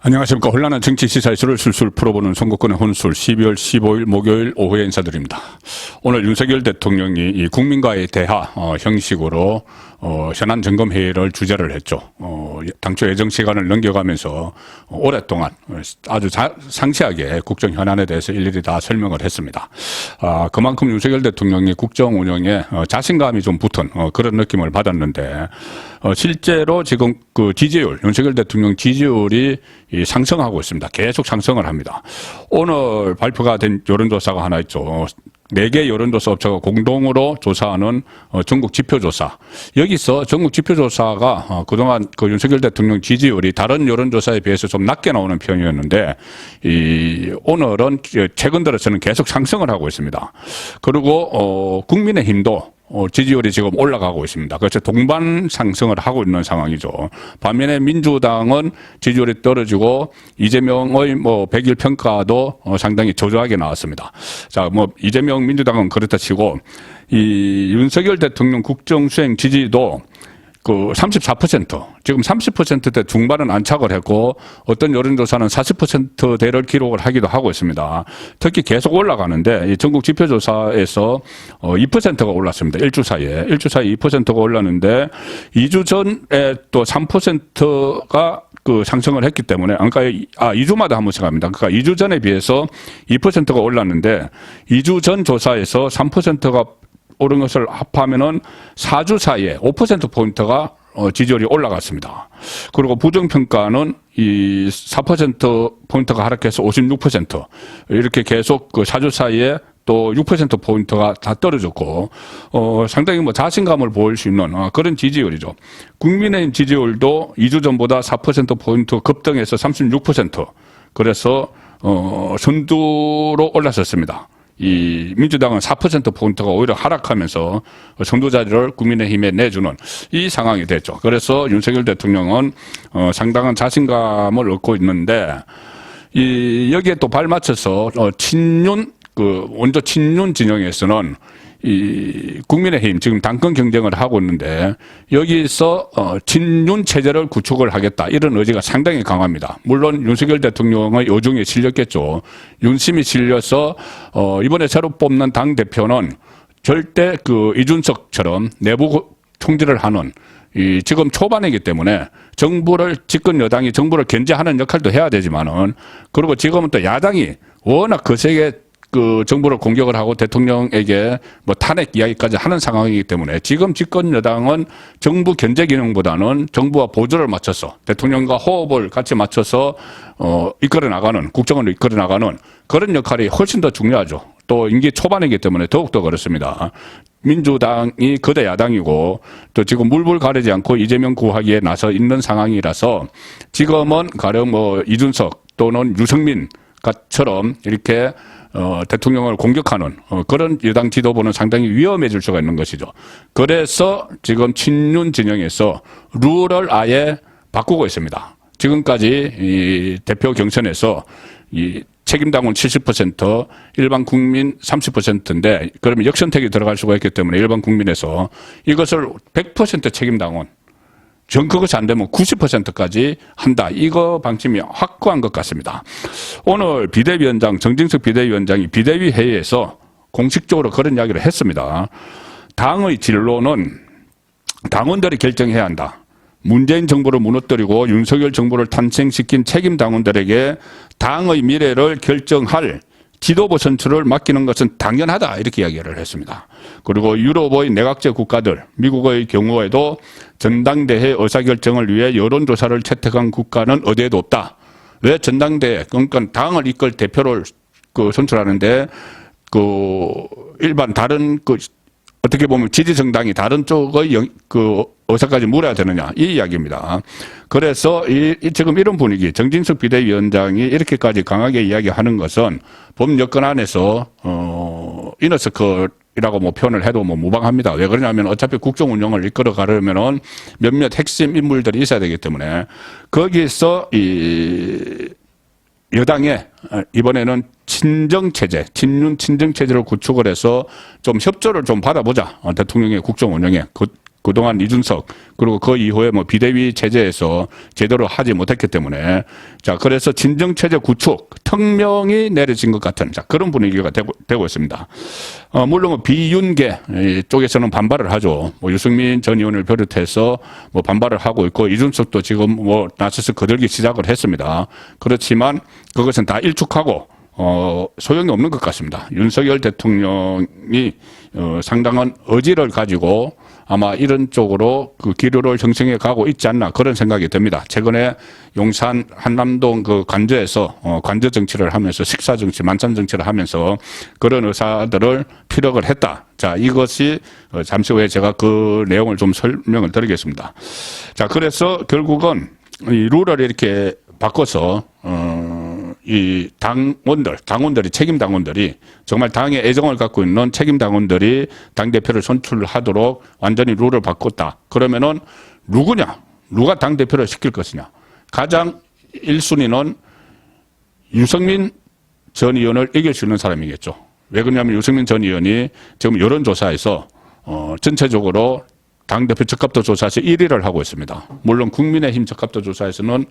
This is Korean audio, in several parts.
안녕하십니까. 혼란한 정치 시사 이슈를 술술 풀어보는 선거권의 혼술 12월 15일 목요일 오후에 인사드립니다. 오늘 윤석열 대통령이 이 국민과의 대화 형식으로 현안 점검 회의를 주재를 했죠. 당초 예정 시간을 넘겨가면서 오랫동안 아주 상세하게 국정 현안에 대해서 일일이 다 설명을 했습니다. 그만큼 윤석열 대통령이 국정 운영에 자신감이 좀 붙은 그런 느낌을 받았는데 실제로 지금 그 지지율, 윤석열 대통령 지지율이 상승하고 있습니다. 계속 상승을 합니다. 오늘 발표가 된 여론조사가 하나 있죠. 4개 여론조사 업체가 공동으로 조사하는 전국 지표조사. 여기서 전국 지표조사가 그동안 그 윤석열 대통령 지지율이 다른 여론조사에 비해서 좀 낮게 나오는 편이었는데 오늘은 최근 들어서는 계속 상승을 하고 있습니다. 그리고 국민의힘도 지지율이 지금 올라가고 있습니다. 그래서 동반 상승을 하고 있는 상황이죠. 반면에 민주당은 지지율이 떨어지고 이재명의 100일 평가도 상당히 저조하게 나왔습니다. 자, 이재명 민주당은 그렇다 치고 이 윤석열 대통령 국정 수행 지지도 그 34%, 지금 30%대 중반은 안착을 했고 어떤 여론조사는 40%대를 기록을 하기도 하고 있습니다. 특히 계속 올라가는데 이 전국 지표조사에서 2%가 올랐습니다. 1주 사이에 2%가 올랐는데 2주 전에 또 3%가 그 상승을 했기 때문에 2주마다 한 번씩 합니다. 그러니까 2주 전에 비해서 2%가 올랐는데 2주 전 조사에서 3%가 오른 것을 합하면은 4주 사이에 5%포인트가 지지율이 올라갔습니다. 그리고 부정평가는 이 4%포인트가 하락해서 56%. 이렇게 계속 그 4주 사이에 또 6%포인트가 다 떨어졌고, 상당히 자신감을 보일 수 있는 그런 지지율이죠. 국민의힘 지지율도 2주 전보다 4%포인트 급등해서 36%. 그래서, 선두로 올라섰습니다. 이 민주당은 4%포인트가 오히려 하락하면서 선두 자리를 국민의힘에 내주는 이 상황이 됐죠. 그래서 윤석열 대통령은 상당한 자신감을 얻고 있는데 여기에 또 발맞춰서 원조 친윤 진영에서는 이 국민의힘 지금 당권 경쟁을 하고 있는데 여기서 친윤 체제를 구축을 하겠다 이런 의지가 상당히 강합니다. 물론 윤석열 대통령의 요중에 실렸겠죠. 윤심이 실려서 이번에 새로 뽑는 당 대표는 절대 그 이준석처럼 내부 총질을 하는 지금 초반이기 때문에 정부를 집권 여당이 정부를 견제하는 역할도 해야 되지만은 그리고 지금은 또 야당이 워낙 거세게 그 정부를 공격을 하고 대통령에게 탄핵 이야기까지 하는 상황이기 때문에 지금 집권 여당은 정부 견제 기능보다는 정부와 보조를 맞춰서 대통령과 호흡을 같이 맞춰서 이끌어 나가는 국정을 이끌어 나가는 그런 역할이 훨씬 더 중요하죠. 또 임기 초반이기 때문에 더욱더 그렇습니다. 민주당이 거대 야당이고 또 지금 물불 가리지 않고 이재명 구하기에 나서 있는 상황이라서 지금은 가령 이준석 또는 유승민처럼 이렇게 대통령을 공격하는 그런 여당 지도부는 상당히 위험해질 수가 있는 것이죠. 그래서 지금 친윤 진영에서 룰을 아예 바꾸고 있습니다. 지금까지 이 대표 경선에서 이 책임당원 70%, 일반 국민 30%인데 그러면 역선택이 들어갈 수가 있기 때문에 일반 국민에서 이것을 100% 책임당원 그것이 안 되면 90%까지 한다. 이거 방침이 확고한 것 같습니다. 오늘 비대위원장, 정진석 비대위원장이 비대위 회의에서 공식적으로 그런 이야기를 했습니다. 당의 진로는 당원들이 결정해야 한다. 문재인 정부를 무너뜨리고 윤석열 정부를 탄생시킨 책임 당원들에게 당의 미래를 결정할 지도부 선출을 맡기는 것은 당연하다 이렇게 이야기를 했습니다. 그리고 유럽의 내각제 국가들, 미국의 경우에도 전당대회 의사결정을 위해 여론조사를 채택한 국가는 어디에도 없다. 왜 전당대회, 그러니까 당을 이끌 대표를 선출하는데 일반 다른 어떻게 보면 지지정당이 다른 쪽의 의사까지 물어야 되느냐 이 이야기입니다. 그래서 지금 이런 분위기 정진석 비대위원장이 이렇게까지 강하게 이야기하는 것은 법 여건 안에서 이너서클이라고 표현을 해도 무방합니다. 왜 그러냐면 어차피 국정 운영을 이끌어 가려면은 몇몇 핵심 인물들이 있어야 되기 때문에 거기서 여당의 이번에는 친정체제, 친윤 친정체제를 구축을 해서 좀 협조를 좀 받아보자. 대통령의 국정 운영에. 그동안 이준석 그리고 그 이후에 뭐 비대위 체제에서 제대로 하지 못했기 때문에 자 그래서 진정체제 구축 특명이 내려진 것 같은 자 그런 분위기가 되고 있습니다. 물론 뭐 비윤계 쪽에서는 반발을 하죠. 뭐 유승민 전 의원을 비롯해서 뭐 반발을 하고 있고 이준석도 지금 뭐 나서서 거들기 시작을 했습니다. 그렇지만 그것은 다 일축하고 소용이 없는 것 같습니다. 윤석열 대통령이 상당한 의지를 가지고 아마 이런 쪽으로 그 기류를 형성해 가고 있지 않나 그런 생각이 듭니다. 최근에 용산 한남동 그 관저에서 관저 정치를 하면서 식사 정치, 만찬 정치를 하면서 그런 의사들을 피력을 했다. 자, 이것이 잠시 후에 제가 그 내용을 좀 설명을 드리겠습니다. 자, 그래서 결국은 이 룰을 이렇게 바꿔서 이 당원들이 책임 당원들이 정말 당에 애정을 갖고 있는 책임 당원들이 당 대표를 선출하도록 완전히 룰을 바꿨다. 그러면은 누가 당 대표를 시킬 것이냐? 가장 1순위는 유승민 전 의원을 이길 수 있는 사람이겠죠. 왜 그러냐면 유승민 전 의원이 지금 여론조사에서 전체적으로 당 대표 적합도 조사에서 1위를 하고 있습니다. 물론 국민의힘 적합도 조사에서는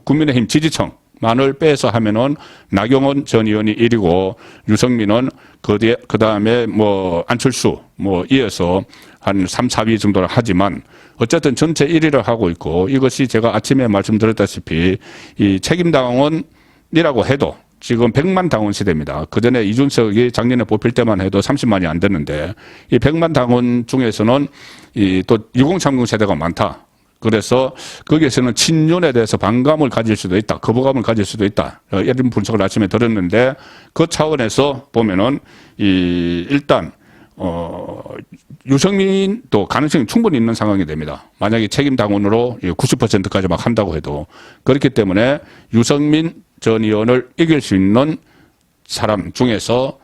국민의힘 지지층만을 빼서 하면은 나경원 전 의원이 1위고 유승민은 그 다음에 뭐 안철수 뭐 이어서 한 3, 4위 정도를 하지만 어쨌든 전체 1위를 하고 있고 이것이 제가 아침에 말씀드렸다시피 이 책임당원이라고 해도 지금 100만 당원 시대입니다. 그전에 이준석이 작년에 뽑힐 때만 해도 30만이 안 됐는데 이 100만 당원 중에서는 이 또 2030 세대가 많다. 그래서 거기에서는 친윤에 대해서 반감을 가질 수도 있다. 거부감을 가질 수도 있다. 이런 분석을 아침에 들었는데 그 차원에서 보면은 일단 유승민도 가능성이 충분히 있는 상황이 됩니다. 만약에 책임 당원으로 90%까지 막 한다고 해도 그렇기 때문에 유승민 전 의원을 이길 수 있는 사람 중에서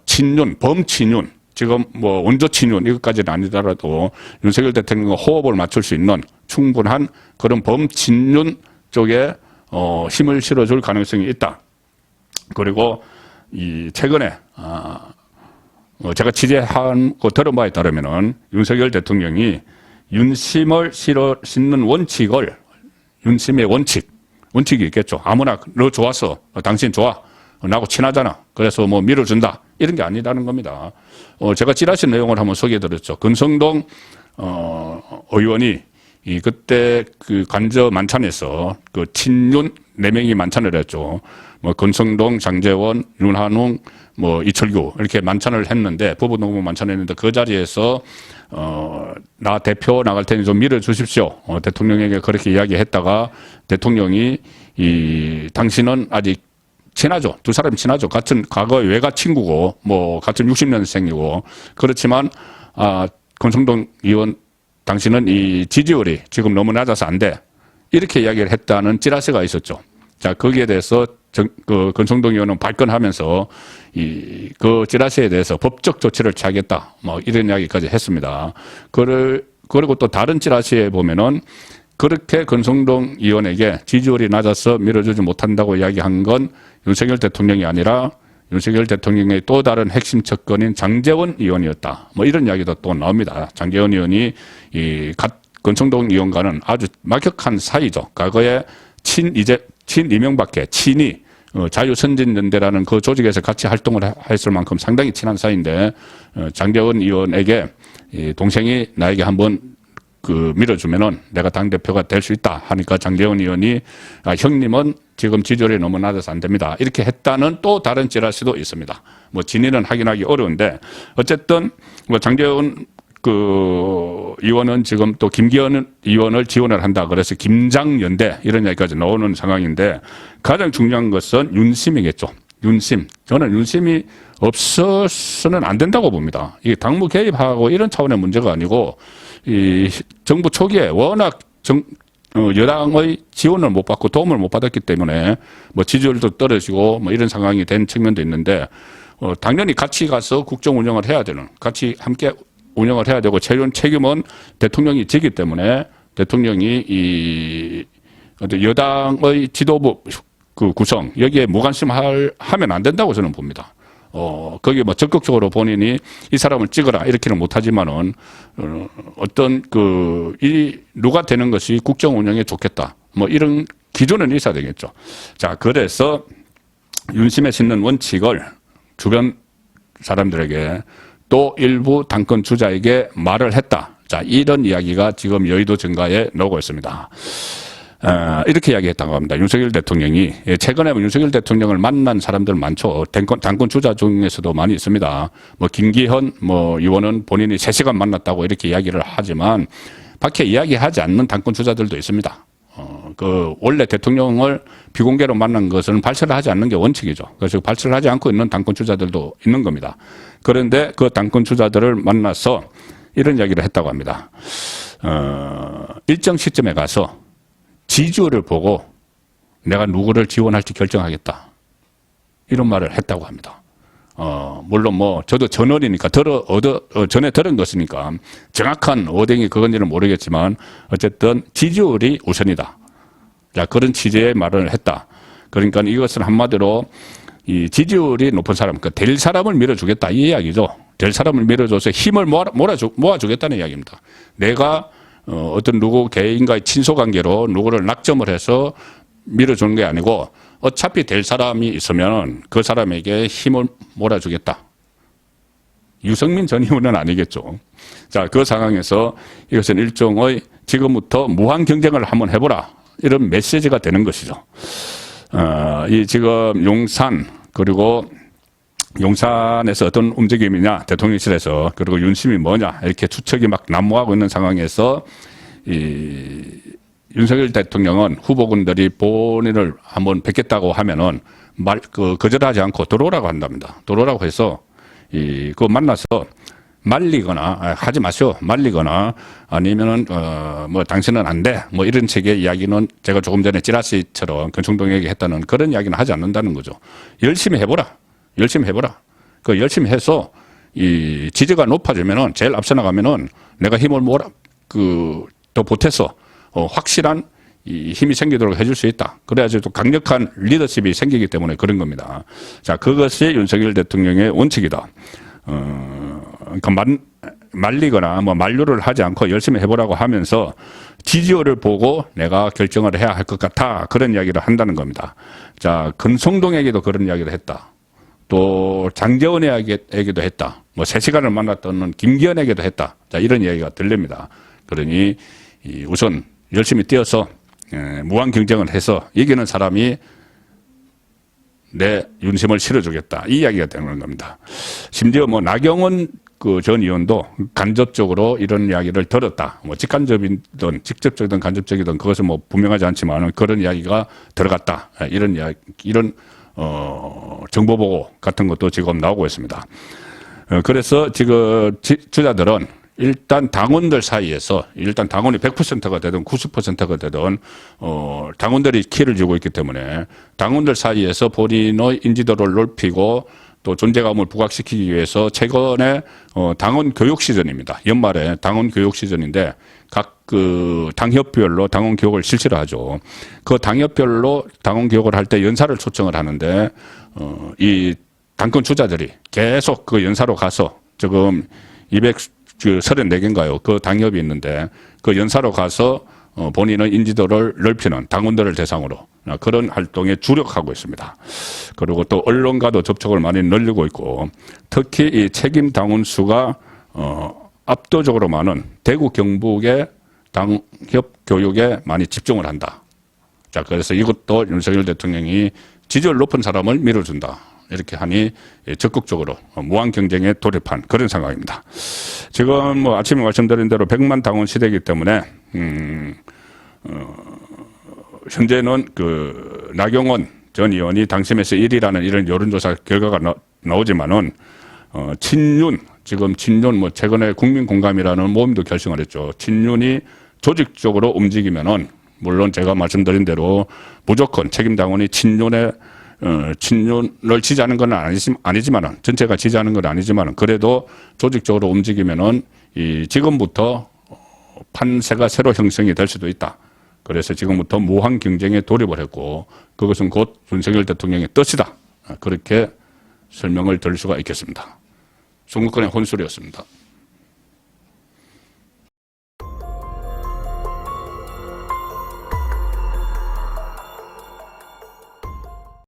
친윤, 범친윤 지금 뭐 원조 친윤 이것까지는 아니더라도 윤석열 대통령과 호흡을 맞출 수 있는 충분한 그런 범친윤 쪽에 힘을 실어줄 가능성이 있다. 그리고 최근에 제가 취재한 거 들은 바에 따르면은 윤석열 대통령이 윤심을 싣는 원칙을 윤심의 원칙이 있겠죠. 아무나 너 좋았어, 당신 좋아, 나하고 친하잖아. 그래서 뭐 밀어준다. 이런 게 아니라는 겁니다. 제가 찌라시 내용을 한번 소개해드렸죠. 권성동 의원이 그때 그 관저 만찬에서 그 친윤 4명이 만찬을 했죠. 뭐 권성동, 장제원, 윤한웅, 뭐 이철규 이렇게 만찬을 했는데 부부농부 만찬을 했는데 그 자리에서 나 대표 나갈 테니 좀 밀어주십시오. 대통령에게 그렇게 이야기했다가 대통령이 당신은 아직 친하죠. 두 사람이 친하죠. 같은 과거의 외가 친구고 뭐 같은 60년생이고 그렇지만 권성동 의원 당신은 이 지지율이 지금 너무 낮아서 안 돼. 이렇게 이야기를 했다는 찌라시가 있었죠. 자, 거기에 대해서 그 권성동 의원은 발끈하면서 그 찌라시에 대해서 법적 조치를 취하겠다. 뭐 이런 이야기까지 했습니다. 그리고 또 다른 찌라시에 보면은 그렇게 권성동 의원에게 지지율이 낮아서 밀어주지 못한다고 이야기한 건 윤석열 대통령이 아니라 윤석열 대통령의 또 다른 핵심 측근인 장제원 의원이었다. 뭐 이런 이야기도 또 나옵니다. 장제원 의원이 권성동 의원과는 아주 막역한 사이죠. 과거에 친이명박계 친이 자유선진연대라는 그 조직에서 같이 활동을 했을 만큼 상당히 친한 사이인데 장제원 의원에게 동생이 나에게 한번 밀어주면은 내가 당대표가 될 수 있다 하니까 장제원 의원이 형님은 지금 지지율이 너무 낮아서 안 됩니다. 이렇게 했다는 또 다른 찌라시도 있습니다. 뭐 진위는 확인하기 어려운데 어쨌든 뭐 장제원 의원은 지금 또 김기현 의원을 지원을 한다. 그래서 김장연대 이런 얘기까지 나오는 상황인데 가장 중요한 것은 윤심이겠죠. 윤심. 저는 윤심이 없어서는 안 된다고 봅니다. 이게 당무 개입하고 이런 차원의 문제가 아니고 이 정부 초기에 워낙 여당의 지원을 못 받고 도움을 못 받았기 때문에 뭐 지지율도 떨어지고 뭐 이런 상황이 된 측면도 있는데 당연히 같이 가서 국정 운영을 해야 되는 같이 함께 운영을 해야 되고 책임은 대통령이 지기 때문에 대통령이 여당의 지도부 구성 여기에 무관심하면 안 된다고 저는 봅니다. 거기 뭐 적극적으로 본인이 이 사람을 찍어라 이렇게는 못하지만은 어떤 누가 되는 것이 국정 운영에 좋겠다. 뭐 이런 기준은 있어야 되겠죠. 자, 그래서 윤심에 싣는 원칙을 주변 사람들에게 또 일부 당권 주자에게 말을 했다. 자, 이런 이야기가 지금 여의도 증가에 나오고 있습니다. 이렇게 이야기했다고 합니다. 윤석열 대통령이 최근에 윤석열 대통령을 만난 사람들 많죠. 당권 주자 중에서도 많이 있습니다. 뭐 김기현 의원은 본인이 3시간 만났다고 이렇게 이야기를 하지만 밖에 이야기하지 않는 당권 주자들도 있습니다. 원래 대통령을 비공개로 만난 것은 발설을 하지 않는 게 원칙이죠. 그래서 발설을 하지 않고 있는 당권 주자들도 있는 겁니다. 그런데 그 당권 주자들을 만나서 이런 이야기를 했다고 합니다. 일정 시점에 가서 지지율을 보고 내가 누구를 지원할지 결정하겠다. 이런 말을 했다고 합니다. 물론 저도 전원이니까 전에 들은 것이니까 정확한 어딩이 그건지는 모르겠지만 어쨌든 지지율이 우선이다. 자, 그런 취지의 말을 했다. 그러니까 이것은 한마디로 이 지지율이 높은 사람, 될 사람을 밀어주겠다. 이 이야기죠. 될 사람을 밀어줘서 힘을 모아주겠다는 이야기입니다. 내가 어떤 누구 개인과의 친소관계로 누구를 낙점을 해서 밀어주는 게 아니고 어차피 될 사람이 있으면 그 사람에게 힘을 몰아주겠다. 유승민 전 의원은 아니겠죠. 자, 그 상황에서 이것은 일종의 지금부터 무한 경쟁을 한번 해보라. 이런 메시지가 되는 것이죠. 이 지금 용산 그리고 용산에서 어떤 움직임이냐, 대통령실에서, 그리고 윤심이 뭐냐, 이렇게 추측이 막 난무하고 있는 상황에서, 윤석열 대통령은 후보군들이 본인을 한번 뵙겠다고 하면은 거절하지 않고 들어오라고 한답니다. 들어오라고 해서, 만나서 말리거나, 하지 마시오. 말리거나, 아니면은, 당신은 안 돼. 이런 식의 이야기는 제가 조금 전에 찌라시처럼 권총동에게 했다는 그런 이야기는 하지 않는다는 거죠. 열심히 해보라. 열심히 해보라. 열심히 해서 이 지지가 높아지면은 제일 앞서 나가면은 내가 힘을 더 보태서 확실한 이 힘이 생기도록 해줄 수 있다. 그래야지 또 강력한 리더십이 생기기 때문에 그런 겁니다. 자, 그것이 윤석열 대통령의 원칙이다. 말리거나 만류를 하지 않고 열심히 해보라고 하면서 지지율을 보고 내가 결정을 해야 할 것 같아. 그런 이야기를 한다는 겁니다. 자, 권성동에게도 그런 이야기를 했다. 또 장제원에게도 했다. 3시간을 만났던 김기현에게도 했다. 자, 이런 이야기가 들립니다. 그러니 우선 열심히 뛰어서 무한 경쟁을 해서 이기는 사람이 내 윤심을 실어주겠다. 이 이야기가 되는 겁니다. 심지어 나경원 전 의원도 간접적으로 이런 이야기를 들었다. 직간접이든 직접적이든 간접적이든 그것은 분명하지 않지만 그런 이야기가 들어갔다. 이런 이야기, 정보보고 같은 것도 지금 나오고 있습니다. 그래서 지금 주자들은 일단 당원들 사이에서 일단 당원이 100%가 되든 90%가 되든 당원들이 키를 쥐고 있기 때문에 당원들 사이에서 본인의 인지도를 높이고 또 존재감을 부각시키기 위해서 최근에 당원 교육 시즌입니다. 연말에 당원 교육 시즌인데 각 당협별로 당원 교육을 실시를 하죠. 그 당협별로 당원 교육을 할 때 연사를 초청을 하는데 이 당권 주자들이 계속 그 연사로 가서 지금 234개인가요? 그 당협이 있는데 그 연사로 가서 본인의 인지도를 넓히는 당원들을 대상으로 그런 활동에 주력하고 있습니다. 그리고 또 언론과도 접촉을 많이 늘리고 있고 특히 이 책임 당원 수가 압도적으로 많은 대구 경북의 당협 교육에 많이 집중을 한다. 자, 그래서 이것도 윤석열 대통령이 지지율 높은 사람을 밀어준다. 이렇게 하니 적극적으로 무한 경쟁에 돌입한 그런 상황입니다. 지금 아침에 말씀드린 대로 100만 당원 시대이기 때문에 현재는 나경원 전 의원이 당심에서 1위라는 이런 여론조사 결과가 나오지만은 친윤 최근에 국민공감이라는 모임도 결성을 했죠. 친윤이 조직적으로 움직이면은 물론 제가 말씀드린 대로 무조건 책임당원이 친윤을 지지하는 건 아니지만은 전체가 지지하는 건 아니지만은 그래도 조직적으로 움직이면은 지금부터 판세가 새로 형성이 될 수도 있다. 그래서 지금부터 무한 경쟁에 돌입을 했고 그것은 곧 윤석열 대통령의 뜻이다. 그렇게 설명을 드릴 수가 있겠습니다. 선거권의 혼술이었습니다.